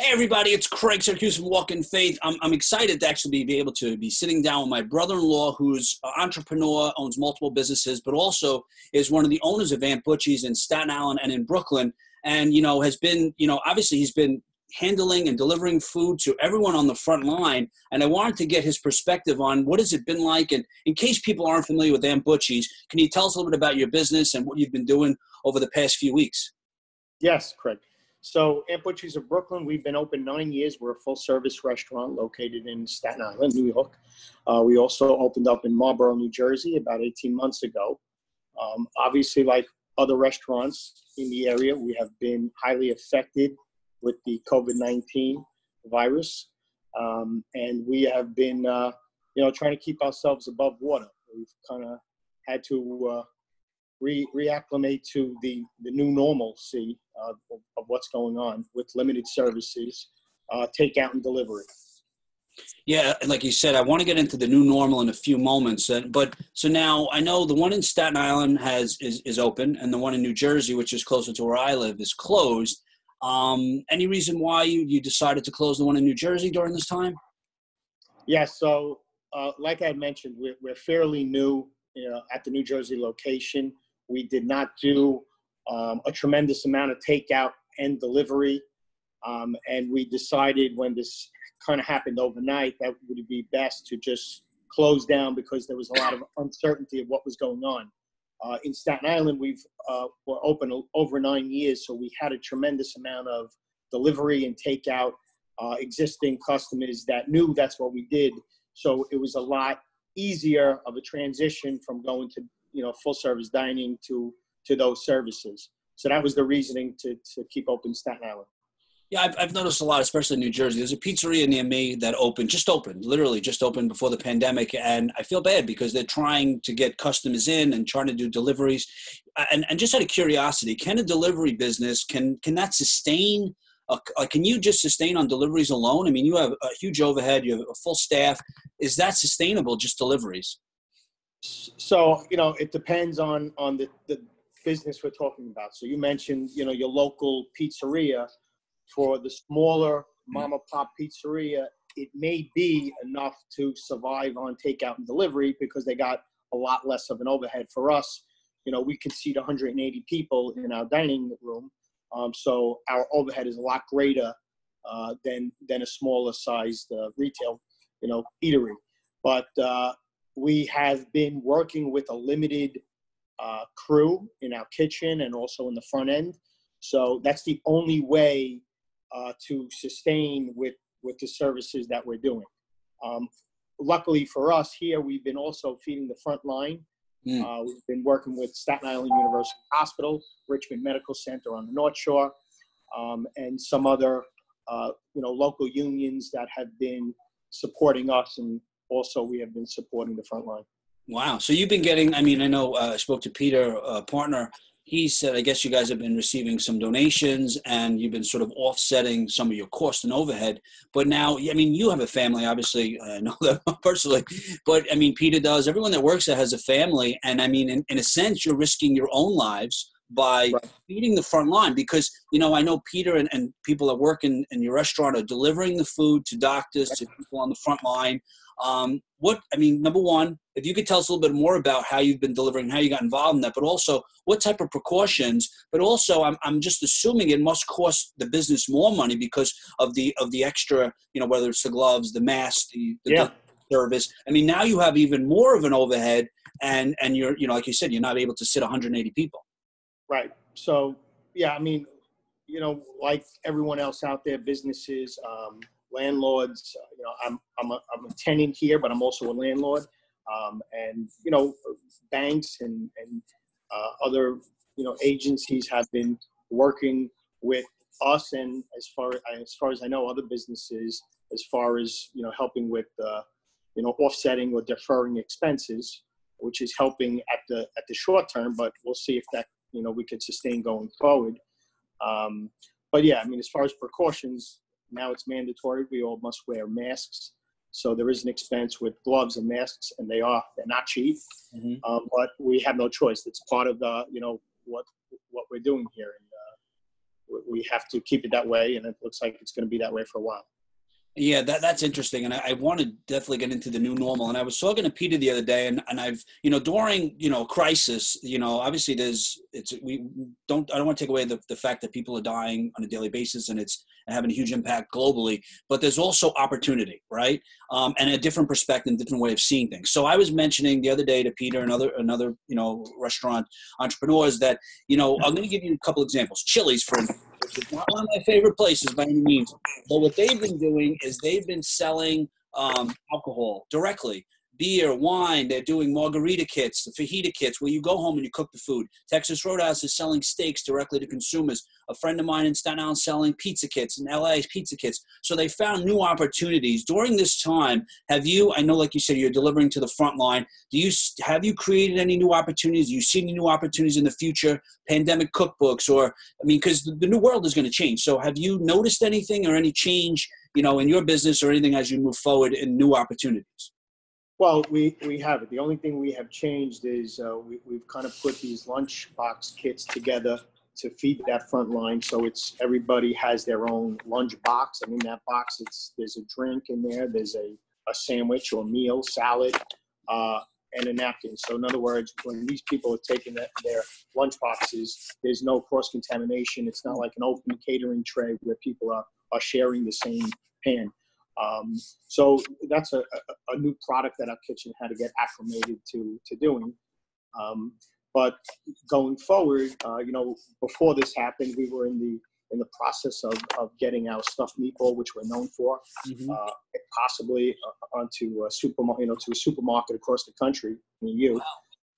Hey everybody, it's Craig Syracusa from Walk in Faith. I'm excited to actually be able to be sitting down with my brother-in-law, who's an entrepreneur, owns multiple businesses, but also is one of the owners of Aunt Butchies in Staten Island and in Brooklyn. And, has been, obviously he's been handling and delivering food to everyone on the front line. And I wanted to get his perspective on what has it been like. And in case people aren't familiar with Aunt Butchies, can you tell us a little bit about your business and what you've been doing over the past few weeks? Yes, Craig. So Aunt Butchies of Brooklyn, we've been open 9 years. We're a full-service restaurant located in Staten Island, New York. We also opened up in Marlborough, New Jersey about 18 months ago. Obviously, like other restaurants in the area, we have been highly affected with the COVID-19 virus. And we have been, trying to keep ourselves above water. We've kind of had to reacclimate to the new normalcy of what's going on with limited services, takeout and delivery. Yeah, like you said, I want to get into the new normal in a few moments. But so now I know the one in Staten Island is open, and the one in New Jersey, which is closer to where I live, is closed. Any reason why you decided to close the one in New Jersey during this time? Yeah, so like I had mentioned, we're fairly new at the New Jersey location. We did not do a tremendous amount of takeout and delivery. And we decided when this kind of happened overnight that would be best to just close down because there was a lot of uncertainty of what was going on. In Staten Island, we're open over 9 years, so we had a tremendous amount of delivery and takeout, existing customers that knew that's what we did. So it was a lot easier of a transition from going to full service dining to those services. So that was the reasoning to keep open Staten Island. Yeah, I've noticed a lot, especially in New Jersey. There's a pizzeria near me that literally just opened before the pandemic. And I feel bad because they're trying to get customers in and trying to do deliveries. And just out of curiosity, can a delivery business, can that sustain? Can you just sustain on deliveries alone? I mean, you have a huge overhead, you have a full staff. Is that sustainable, just deliveries? So, it depends on the business we're talking about. So you mentioned, your local pizzeria. For the smaller mom and pop pizzeria, it may be enough to survive on takeout and delivery because they got a lot less of an overhead. For us, we can seat 180 people in our dining room. So our overhead is a lot greater than a smaller sized retail, eatery. But we have been working with a limited crew in our kitchen and also in the front end. So that's the only way to sustain with the services that we're doing. Luckily for us here, we've been also feeding the front line. We've been working with Staten Island University Hospital, Richmond Medical Center on the North Shore, and some other local unions that have been supporting us, and also we have been supporting the front line. Wow. So you've been getting, I know I spoke to Peter, partner. He said, I guess you guys have been receiving some donations and you've been sort of offsetting some of your cost and overhead. But now, you have a family, obviously, I know that personally, but Peter does. Everyone that works there has a family. And in a sense, you're risking your own lives by feeding the front line because, I know Peter and people that work in your restaurant are delivering the food to doctors, to people on the front line. Number one, if you could tell us a little bit more about how you've been delivering, how you got involved in that, but also what type of precautions, but also I'm just assuming it must cost the business more money because of the extra, whether it's the gloves, the mask, the service. Now you have even more of an overhead and you're, like you said, you're not able to sit 180 people. Right. So, yeah, like everyone else out there, businesses, landlords, I'm a tenant here, but I'm also a landlord. And banks and other, agencies have been working with us. And as far as I know, other businesses, as far as, helping with, offsetting or deferring expenses, which is helping at the short term, but we'll see if that, we could sustain going forward. But yeah, as far as precautions, now it's mandatory. We all must wear masks. So there is an expense with gloves and masks, and they're not cheap. But we have no choice. It's part of the, what we're doing here. And we have to keep it that way, and it looks like it's going to be that way for a while. Yeah, that's interesting. And I want to definitely get into the new normal. And I was talking to Peter the other day, and I've, during, crisis, obviously I don't want to take away the fact that people are dying on a daily basis and it's having a huge impact globally, but there's also opportunity, right? And a different perspective, different way of seeing things. So I was mentioning the other day to Peter and another, restaurant entrepreneurs that, I'm going to give you a couple examples. Chili's, for instance, which is not one of my favorite places by any means. But what they've been doing is they've been selling alcohol directly, beer, wine. They're doing margarita kits, the fajita kits, where you go home and you cook the food. Texas Roadhouse is selling steaks directly to consumers. A friend of mine in Staten Island selling pizza kits, in LA pizza kits. So they found new opportunities during this time. I know, like you said, you're delivering to the front line. Have you created any new opportunities? Do you see any new opportunities in the future? Pandemic cookbooks, because the new world is going to change. So have you noticed anything or any change, in your business or anything as you move forward in new opportunities? Well, we have it. The only thing we have changed is we've kind of put these lunchbox kits together to feed that front line. So everybody has their own lunch box. And in that box, there's a drink in there. There's a sandwich or meal, salad, and a napkin. So in other words, when these people are taking their lunch boxes, there's no cross-contamination. It's not like an open catering tray where people are sharing the same pan. So that's a new product that our kitchen had to get acclimated to doing. But going forward, before this happened, we were in the process of getting our stuffed meatball, which we're known for, possibly onto a supermarket across the country near you.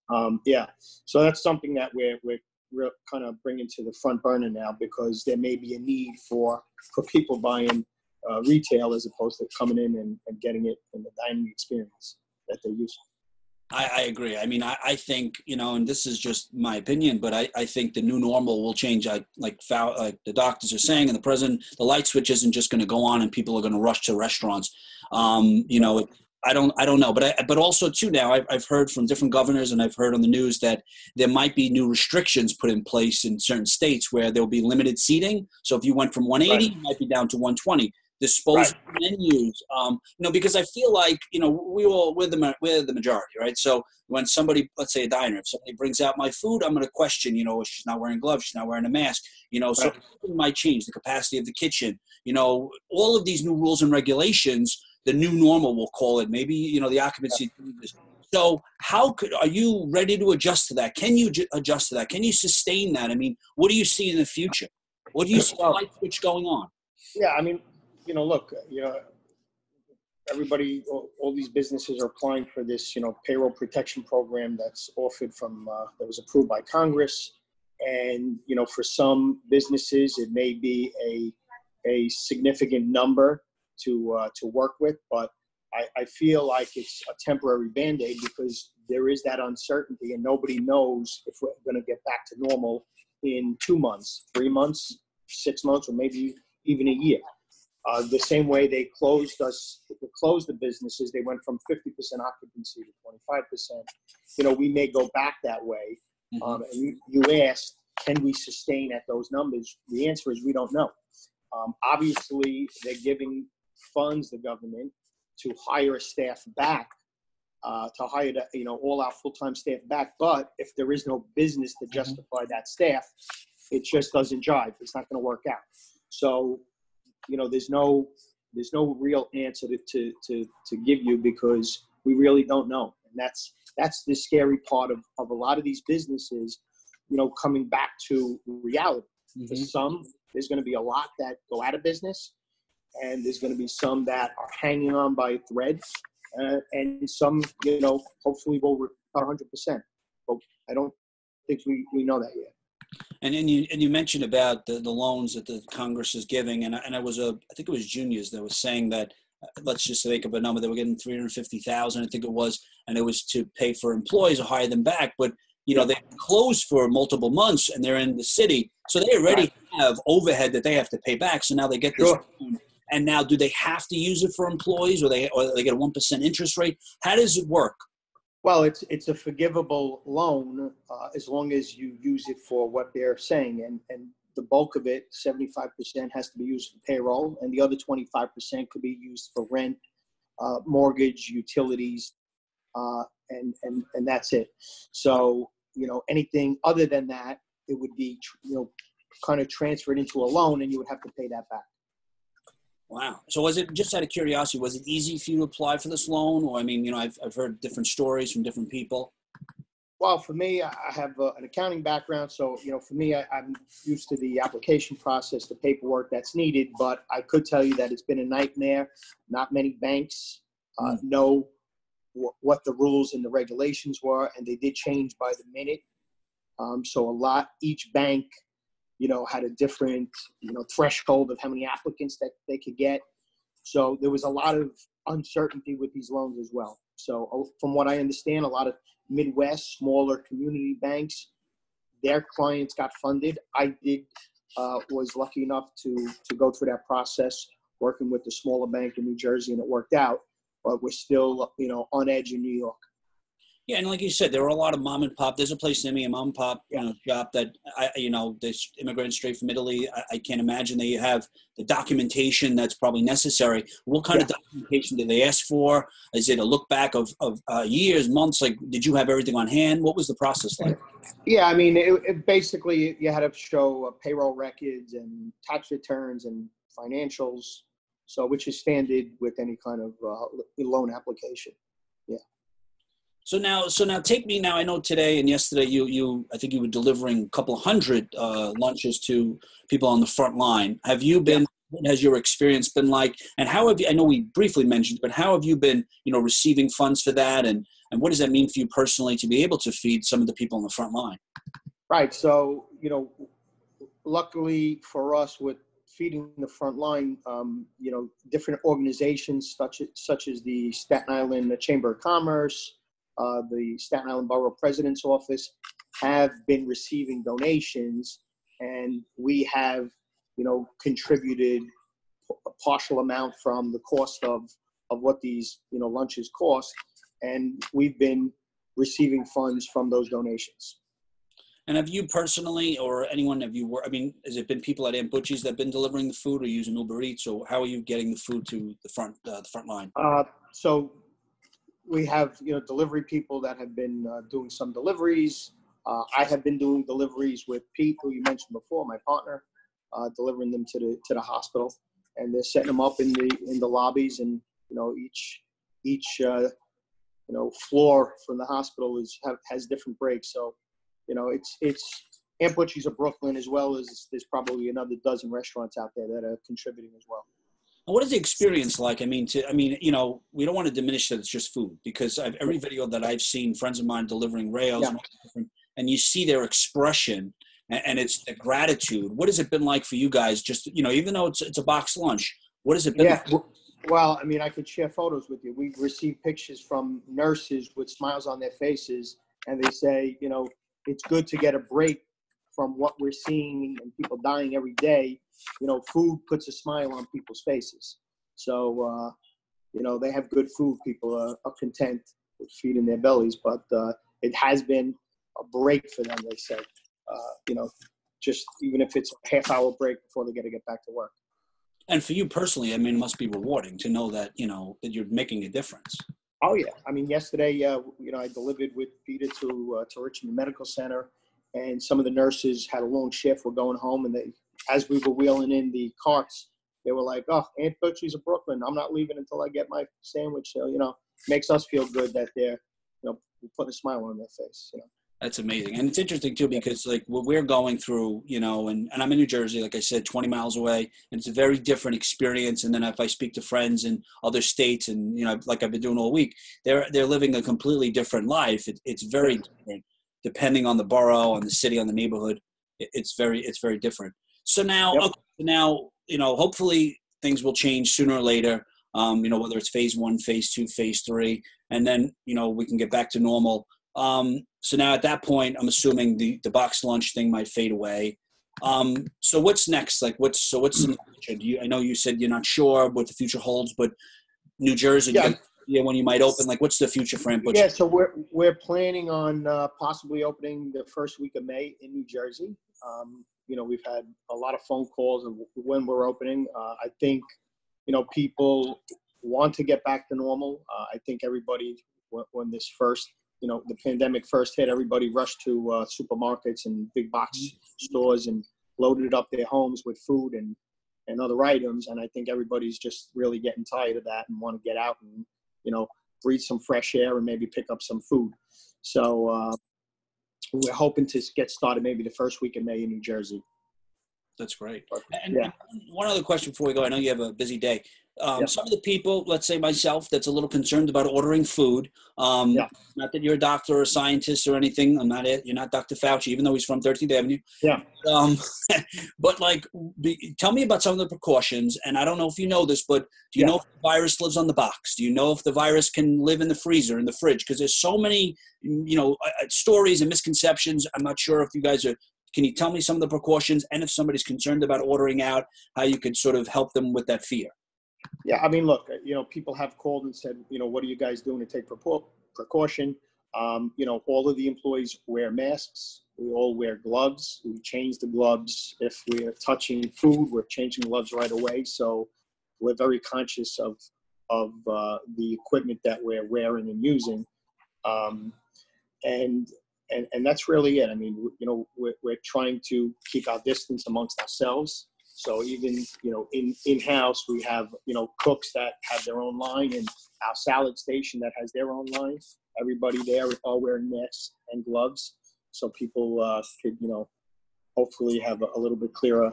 Wow. Yeah, so that's something that we're kind of bringing to the front burner now, because there may be a need for people buying retail as opposed to coming in and getting it in the dining experience that they're used to. I agree. I mean, I think, and this is just my opinion, but I think the new normal will change. Like the doctors are saying, and the president, the light switch isn't just going to go on and people are going to rush to restaurants. I don't know, but also too now I've heard from different governors and I've heard on the news that there might be new restrictions put in place in certain states where there'll be limited seating. So if you went from 180, right, you might be down to 120. Disposable menus, because I feel like, we're the majority, right? So when somebody, let's say a diner, if somebody brings out my food, I'm going to question, she's not wearing gloves, she's not wearing a mask, so it might change the capacity of the kitchen, all of these new rules and regulations, the new normal, we'll call it, maybe, the occupancy. So are you ready to adjust to that? Can you adjust to that? Can you sustain that? I mean, what do you see in the future? What do you see light switch going on? Yeah, I mean, look, everybody, all these businesses are applying for this, payroll protection program that's offered that was approved by Congress. And, for some businesses, it may be a significant number to work with, but I feel like it's a temporary Band-Aid because there is that uncertainty and nobody knows if we're going to get back to normal in 2 months, 3 months, 6 months, or maybe even a year. The same way they closed the businesses, they went from 50% occupancy to 25%. We may go back that way. And you asked, can we sustain at those numbers? The answer is we don't know. Obviously, they're giving funds, the government, to hire staff back, to hire all our full-time staff back. But if there is no business to justify that staff, it just doesn't jive. It's not going to work out. So, there's no real answer to give you because we really don't know. And that's the scary part of a lot of these businesses, coming back to reality. For some, there's going to be a lot that go out of business, and there's going to be some that are hanging on by a thread, and some, hopefully will recover 100%. But I don't think we know that yet. And you mentioned about the loans that the Congress is giving, and I think it was Juniors that was saying that, let's just make up a number, they were getting $350,000, I think it was, and it was to pay for employees or hire them back. But they closed for multiple months, and they're in the city, so they already have overhead that they have to pay back. So now they get this loan, and now do they have to use it for employees, or they get a 1% interest rate? How does it work? Well, it's a forgivable loan as long as you use it for what they're saying. And the bulk of it, 75%, has to be used for payroll, and the other 25% could be used for rent, mortgage, utilities, and that's it. So, anything other than that, it would be, kind of transferred into a loan, and you would have to pay that back. Wow. So was it, just out of curiosity, was it easy for you to apply for this loan? Or, I mean, I've heard different stories from different people. Well, for me, I have an accounting background. So, for me, I'm used to the application process, the paperwork that's needed. But I could tell you that it's been a nightmare. Not many banks know what the rules and the regulations were, and they did change by the minute. So each bank, had a different, threshold of how many applicants that they could get. So there was a lot of uncertainty with these loans as well. So from what I understand, a lot of Midwest, smaller community banks, their clients got funded. I was lucky enough to go through that process, working with the smaller bank in New Jersey, and it worked out. But we're still, on edge in New York. Yeah, and like you said, there were a lot of mom and pop. There's a place near me, a mom and pop shop that there's immigrants straight from Italy. I can't imagine they have the documentation that's probably necessary. What kind of documentation did they ask for? Is it a look back of years, months? Like, did you have everything on hand? What was the process like? Yeah, I mean, it basically, you had to show payroll records and tax returns and financials, so which is standard with any kind of loan application. Yeah. So now take me now. I know today and yesterday I think you were delivering a couple hundred lunches to people on the front line. Have you been? What has your experience been like? And how have you? I know we briefly mentioned, but how have you been? Receiving funds for that, and what does that mean for you personally to be able to feed some of the people on the front line? Right. So luckily for us, with feeding the front line, different organizations such as the Staten Island Chamber of Commerce, the Staten Island Borough President's Office have been receiving donations, and we have, contributed a partial amount from the cost of what these, lunches cost, and we've been receiving funds from those donations. And have you personally, or anyone, has it been people at Aunt Butchies that have been delivering the food, or using Uber Eats, or how are you getting the food to the front line? So we have, delivery people that have been doing some deliveries. I have been doing deliveries with Pete, who you mentioned before, my partner, delivering them to the hospital, and they're setting them up in the lobbies, and each floor from the hospital has different breaks. So it's Aunt Butchies of Brooklyn, as well as there's probably another dozen restaurants out there that are contributing as well. And what is the experience like? We don't want to diminish that it's just food, because every video that I've seen, friends of mine delivering rails, and you see their expression and it's the gratitude. What has it been like for you guys? Just, even though it's a box lunch, what has it been like? Well, I could share photos with you. We've received pictures from nurses with smiles on their faces, and they say, it's good to get a break from what we're seeing and people dying every day. Food puts a smile on people's faces. So, they have good food. People are content with feeding their bellies, but it has been a break for them, they say. Just even if it's a half-hour break before they got to get back to work. And for you personally, it must be rewarding to know that, that you're making a difference. Oh, yeah. Yesterday, I delivered with Peter to Richmond Medical Center, and some of the nurses had a long shift. We're going home, and as we were wheeling in the carts, they were like, "Oh, Aunt Butchies of Brooklyn, I'm not leaving until I get my sandwich." So, makes us feel good that they're, putting a smile on their face. That's amazing. And it's interesting too, because like what we're going through, and I'm in New Jersey, like I said, 20 miles away, and it's a very different experience. And then if I speak to friends in other states, and, like I've been doing all week, they're living a completely different life. It's very different depending on the borough, on the city, on the neighborhood. It's very different. So now, hopefully things will change sooner or later, whether it's phase 1, phase 2, phase 3, and then, we can get back to normal. So now at that point, I'm assuming the box lunch thing might fade away. So what's next? Like what's in the future? I know you said you're not sure what the future holds, but New Jersey, when you might open, like what's the future for Aunt Butchies? Yeah, so we're planning on possibly opening the first week of May in New Jersey. we've had a lot of phone calls of when we're opening. I think, people want to get back to normal. I think everybody, when this first, the pandemic first hit, everybody rushed to supermarkets and big box stores and loaded up their homes with food and other items. And I think everybody's just really getting tired of that and want to get out and, breathe some fresh air and maybe pick up some food. So we're hoping to get started maybe the first week in May in New Jersey. That's great. And one other question before we go. I know you have a busy day. Some of the people, let's say myself, that's a little concerned about ordering food. Not that you're a doctor or a scientist or anything. You're not Dr. Fauci, even though he's from 13th Avenue. Yeah. But tell me about some of the precautions. And I don't know if you know this, but do you know if the virus lives on the box? Do you know if the virus can live in the freezer, in the fridge? Because there's so many, stories and misconceptions. I'm not sure if you guys are. Can you tell me some of the precautions? And if somebody's concerned about ordering out, how you could sort of help them with that fear? Yeah, I mean, look, people have called and said, what are you guys doing to take precaution? All of the employees wear masks. We all wear gloves. We change the gloves. If we're touching food, we're changing gloves right away. So we're very conscious of the equipment that we're wearing and using. And that's really it. I mean, we're trying to keep our distance amongst ourselves. So even, in-house, we have, cooks that have their own line and our salad station that has their own line. Everybody there is all wearing masks and gloves. So people could, hopefully have a little bit clearer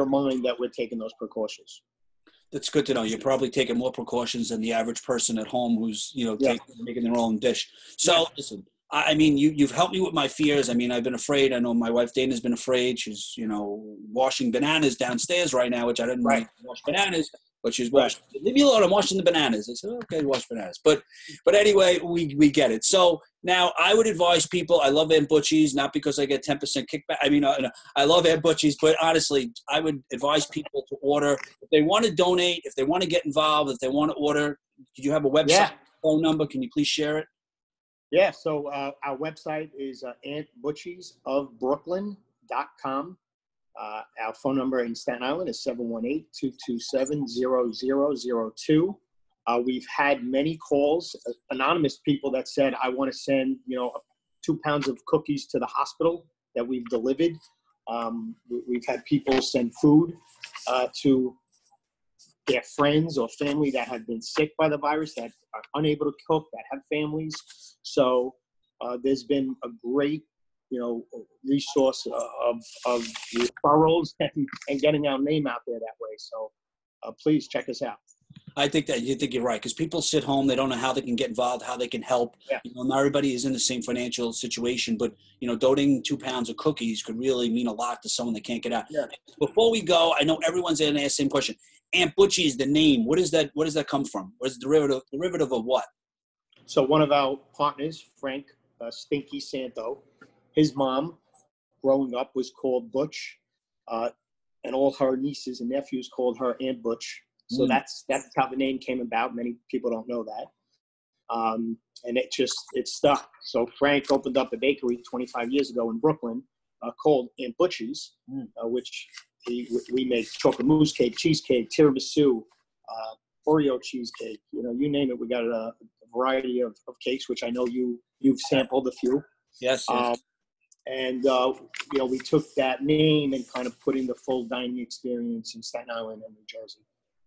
mind that we're taking those precautions. That's good to know. You're probably taking more precautions than the average person at home who's, making their own dish. So listen, I mean, you've helped me with my fears. I mean, I've been afraid. I know my wife, Dana's been afraid. She's, washing bananas downstairs right now, which I didn't like to wash bananas, but she's washing. Leave me alone. I'm washing the bananas. I said, okay, wash bananas. But anyway, we get it. So now I would advise people, I love Aunt Butchies, not because I get 10% kickback. I mean, I love Aunt Butchies, but honestly, I would advise people to order. If they want to donate, if they want to get involved, if they want to order, do you have a website, phone number? Can you please share it? Yeah, so our website is auntbutchiesofbrooklyn.com. Our phone number in Staten Island is 718-227-0002. We've had many calls, anonymous people that said, I want to send, 2 pounds of cookies to the hospital that we've delivered. We've had people send food to their friends or family that have been sick by the virus, that are unable to cook, that have families. So there's been a great, resource of referrals and getting our name out there that way. So please check us out. I think you're right, because people sit home, they don't know how they can get involved, how they can help. Yeah. Not everybody is in the same financial situation, but donating 2 pounds of cookies could really mean a lot to someone that can't get out. Yeah. Before we go, I know everyone's going to ask the same question. Aunt Butchies, the name, what does that come from? What is the derivative of what? So one of our partners, Frank Stinky Santo, his mom growing up was called Butch, and all her nieces and nephews called her Aunt Butch. So that's how the name came about. Many people don't know that. And it stuck. So Frank opened up a bakery 25 years ago in Brooklyn called Aunt Butchies, which we make chocolate mousse cake, cheesecake, tiramisu, Oreo cheesecake. You name it. We got a variety of cakes, which I know you've sampled a few. Yes. And we took that name and kind of put in the full dining experience in Staten Island and New Jersey.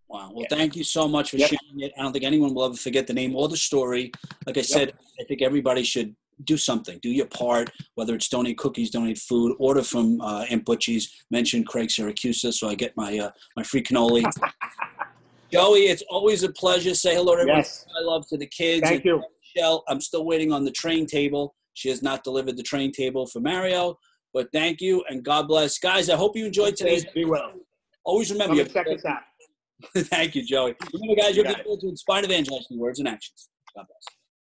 Wow. Well, thank you so much for sharing it. I don't think anyone will ever forget the name or the story. Like I said, I think everybody should do something. Do your part, whether it's donate cookies, donate food, order from Aunt Butchies. Mention Craig Syracusa so I get my free cannoli. Joey, it's always a pleasure. Say hello to everyone. Yes. I love to the kids. Thank you. Michelle, I'm still waiting on the train table. She has not delivered the train table for Mario, but thank you and God bless. Guys, I hope you enjoyed today's. Be well. Always remember. Check us out. Thank you, Joey. Remember, guys, you're going to inspire evangelizing words and actions. God bless.